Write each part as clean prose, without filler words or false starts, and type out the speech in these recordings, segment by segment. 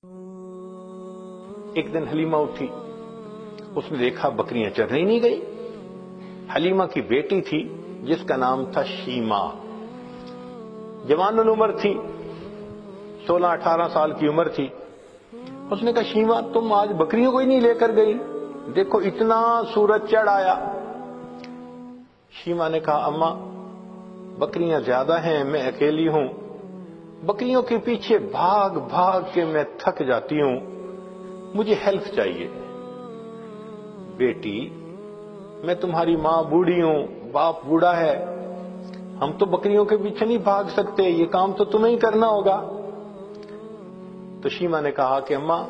ایک دن حلیمہ اٹھی، اس نے دیکھا بکریاں چرنے ہی نہیں گئی۔ حلیمہ کی بیٹی تھی جس کا نام تھا شیما، جوان العمر تھی، 16-18 سال کی عمر تھی۔ اس نے کہا شیما تم آج بکریوں کو ہی نہیں لے کر گئی، دیکھو اتنا سورج چڑھ آیا۔ شیما نے کہا اماں بکریاں زیادہ ہیں، میں اکیلی ہوں، بکریوں کے پیچھے بھاگ بھاگ کے میں تھک جاتی ہوں، مجھے ہیلپ چاہیے۔ بیٹی میں تمہاری ماں بوڑھی ہوں، باپ بوڑھا ہے، ہم تو بکریوں کے پیچھے نہیں بھاگ سکتے، یہ کام تو تمہیں ہی کرنا ہوگا۔ تو شیما نے کہا کہ اماں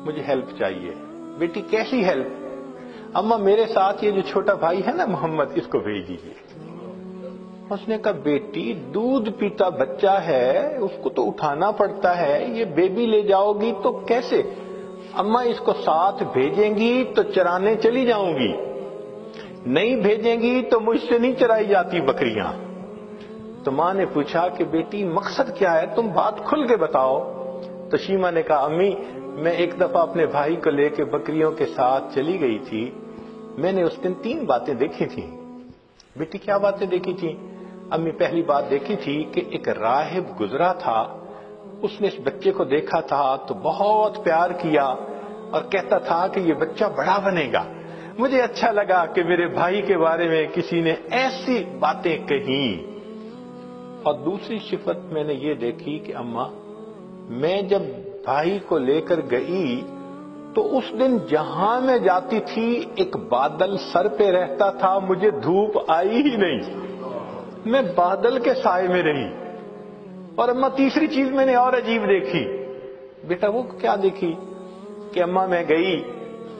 مجھے ہیلپ چاہیے۔ بیٹی کیسی ہیلپ؟ اماں میرے ساتھ یہ جو چھوٹا بھائی ہے نا محمد، اس کو بھیج دیجیے۔ اس نے کہا بیٹی دودھ پیتا بچہ ہے، اس کو تو اٹھانا پڑتا ہے، یہ بیبی لے جاؤ گی تو کیسے؟ اماں اس کو ساتھ بھیجیں گی تو چرانے چلی جاؤں گی، نہیں بھیجیں گی تو مجھ سے نہیں چرائی جاتی بکریاں۔ تو ماں نے پوچھا کہ بیٹی مقصد کیا ہے، تم بات کھل کے بتاؤ۔ تو شیما نے کہا امی میں ایک دفعہ اپنے بھائی کو لے کے بکریوں کے ساتھ چلی گئی تھی، میں نے اس دن 3 باتیں دیکھی تھیں۔ بیٹی کیا باتیں دیکھی تھیں؟ امی پہلی بات دیکھی تھی کہ ایک راہب گزرا تھا، اس نے اس بچے کو دیکھا تھا تو بہت پیار کیا اور کہتا تھا کہ یہ بچہ بڑا بنے گا۔ مجھے اچھا لگا کہ میرے بھائی کے بارے میں کسی نے ایسی باتیں کہیں۔ اور دوسری صفت میں نے یہ دیکھی کہ اماں میں جب بھائی کو لے کر گئی تو اس دن جہاں میں جاتی تھی ایک بادل سر پہ رہتا تھا، مجھے دھوپ آئی ہی نہیں، میں بادل کے سائے میں رہی۔ اور اماں تیسری چیز میں نے اور عجیب دیکھی۔ بیٹا وہ کیا دیکھی؟ کہ اماں میں گئی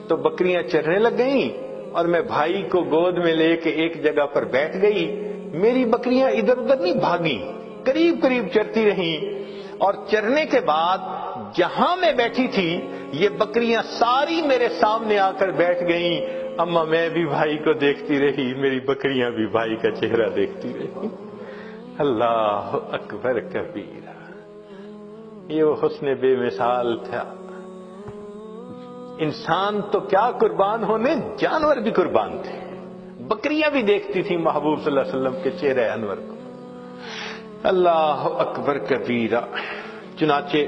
تو بکریاں چرنے لگ گئیں اور میں بھائی کو گود میں لے کے ایک جگہ پر بیٹھ گئی، میری بکریاں ادھر ادھر نہیں بھاگیں، قریب قریب چرتی رہیں، اور چرنے کے بعد جہاں میں بیٹھی تھی یہ بکریاں ساری میرے سامنے آ کر بیٹھ گئیں۔ اماں میں بھی بھائی کو دیکھتی رہی، میری بکریاں بھی بھائی کا چہرہ دیکھتی رہی۔ اللہ اکبر کبیرہ، یہ وہ حسن بے مثال تھا۔ انسان تو کیا قربان ہونے، جانور بھی قربان تھے، بکریاں بھی دیکھتی تھی محبوب صلی اللہ علیہ وسلم کے چہرے انور کو۔ اللہ اکبر کبیرہ۔ چنانچہ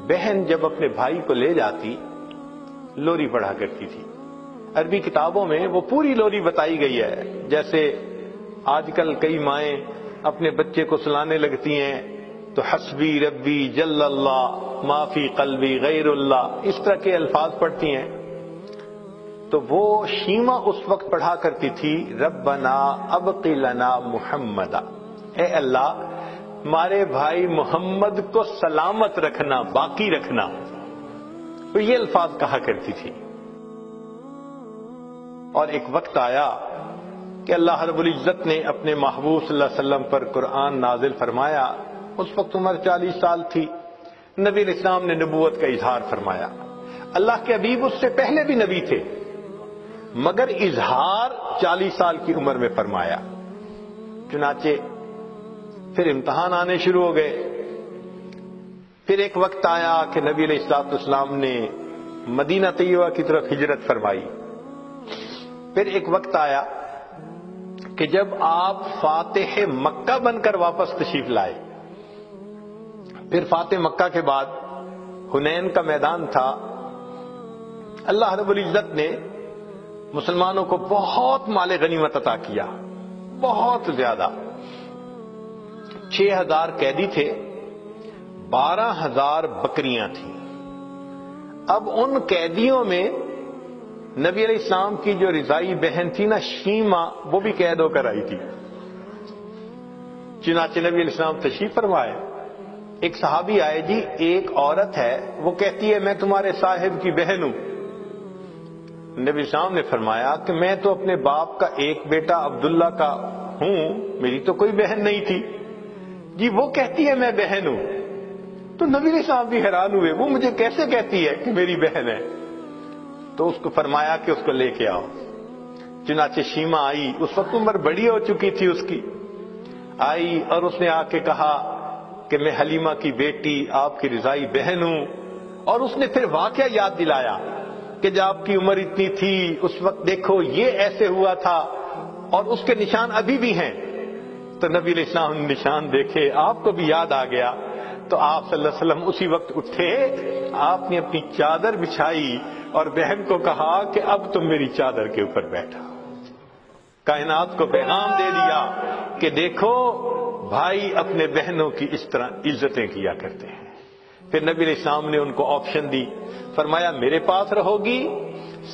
بہن جب اپنے بھائی کو لے جاتی لوری پڑھا کرتی تھی۔ عربی کتابوں میں وہ پوری لوری بتائی گئی ہے، جیسے آج کل کئی مائیں اپنے بچے کو سلانے لگتی ہیں تو حسبی ربی جل اللہ ما فی قلبی غیر اللہ، اس طرح کے الفاظ پڑھتی ہیں۔ تو وہ شیما اس وقت پڑھا کرتی تھی ربنا ابق لنا محمدا، اے اللہ ہمارے بھائی محمد کو سلامت رکھنا، باقی رکھنا، تو یہ الفاظ کہا کرتی تھی۔ اور ایک وقت آیا کہ اللہ رب العزت نے اپنے محبوب صلی اللہ علیہ وسلم پر قرآن نازل فرمایا، اس وقت عمر 40 سال تھی، نبی علیہ السلام نے نبوت کا اظہار فرمایا۔ اللہ کے حبیب اس سے پہلے بھی نبی تھے مگر اظہار 40 سال کی عمر میں فرمایا۔ چنانچہ پھر امتحان آنے شروع ہو گئے۔ پھر ایک وقت آیا کہ نبی علیہ السلام نے مدینہ طیبہ کی طرف ہجرت فرمائی۔ پھر ایک وقت آیا کہ جب آپ فاتح مکہ بن کر واپس تشریف لائے۔ پھر فاتح مکہ کے بعد حنین کا میدان تھا، اللہ رب العزت نے مسلمانوں کو بہت مال غنیمت عطا کیا، بہت زیادہ۔ 6000 قیدی تھے، 12000 بکریاں تھیں۔ اب ان قیدیوں میں نبی علیہ السلام کی جو رضائی بہن تھی نا شیما، وہ بھی قید ہو کر آئی تھی۔ چنانچہ نبی علیہ السلام تشریف فرمائے، ایک صحابی آئے، جی ایک عورت ہے وہ کہتی ہے میں تمہارے صاحب کی بہن ہوں۔ نبی السلام نے فرمایا کہ میں تو اپنے باپ کا ایک بیٹا عبداللہ کا ہوں، میری تو کوئی بہن نہیں تھی۔ جی وہ کہتی ہے میں بہن ہوں۔ تو نبی علیہ السلام بھی حیران ہوئے، وہ مجھے کیسے کہتی ہے کہ میری بہن ہے؟ تو اس کو فرمایا کہ اس کو لے کے آؤ۔ چنانچہ شیما آئی، اس وقت عمر بڑی ہو چکی تھی اس کی، آئی اور اس نے آ کے کہا کہ میں حلیمہ کی بیٹی آپ کی رضائی بہن ہوں. اور اس نے پھر واقعہ یاد دلایا کہ جب آپ کی عمر اتنی تھی اس وقت دیکھو یہ ایسے ہوا تھا اور اس کے نشان ابھی بھی ہیں. تو نبی علیہ السلام نے نشان دیکھے، آپ کو بھی یاد آ گیا. تو آپ صلی اللہ علیہ وسلم اسی وقت اٹھے، آپ نے اپنی چادر بچھائی اور بہن کو کہا کہ اب تم میری چادر کے اوپر بیٹھا. کائنات کو پیغام دے دیا کہ دیکھو بھائی اپنے بہنوں کی اس طرح عزتیں کیا کرتے ہیں. پھر نبی علیہ السلام نے ان کو آپشن دی، فرمایا میرے پاس رہو گی،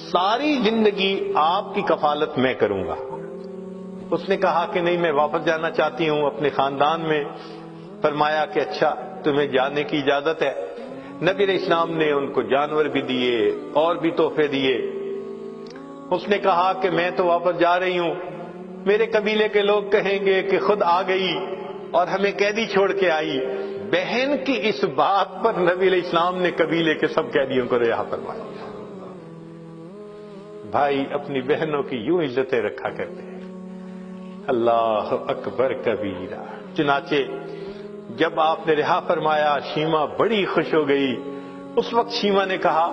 ساری زندگی آپ کی کفالت میں کروں گا. اس نے کہا کہ نہیں، میں واپس جانا چاہتی ہوں اپنے خاندان میں. فرمایا کہ اچھا تمہیں جانے کی اجازت ہے. نبی علیہ السلام نے ان کو جانور بھی دیے اور بھی تحفے دیے. اس نے کہا کہ میں تو واپس جا رہی ہوں، میرے قبیلے کے لوگ کہیں گے کہ خود آ گئی اور ہمیں قیدی چھوڑ کے آئی. بہن کی اس بات پر نبی علیہ السلام نے قبیلے کے سب قیدیوں کو رہا فرمایا. بھائی اپنی بہنوں کی یوں عزتیں رکھا کرتے ہیں. اللہ اکبر کبیرہ. چنانچہ جب آپ نے رہا فرمایا شیما بڑی خوش ہو گئی. اس وقت شیما نے کہا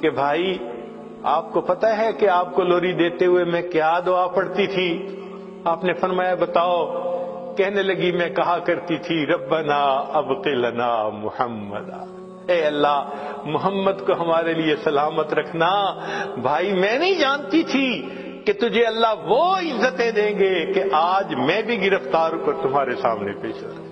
کہ بھائی آپ کو پتہ ہے کہ آپ کو لوری دیتے ہوئے میں کیا دعا پڑھتی تھی؟ آپ نے فرمایا بتاؤ. کہنے لگی میں کہا کرتی تھی ربنا ابق لنا محمد، اے اللہ محمد کو ہمارے لیے سلامت رکھنا. بھائی میں نہیں جانتی تھی کہ تجھے اللہ وہ عزتیں دیں گے کہ آج میں بھی گرفتار ہو کر تمہارے سامنے پیش ہوں.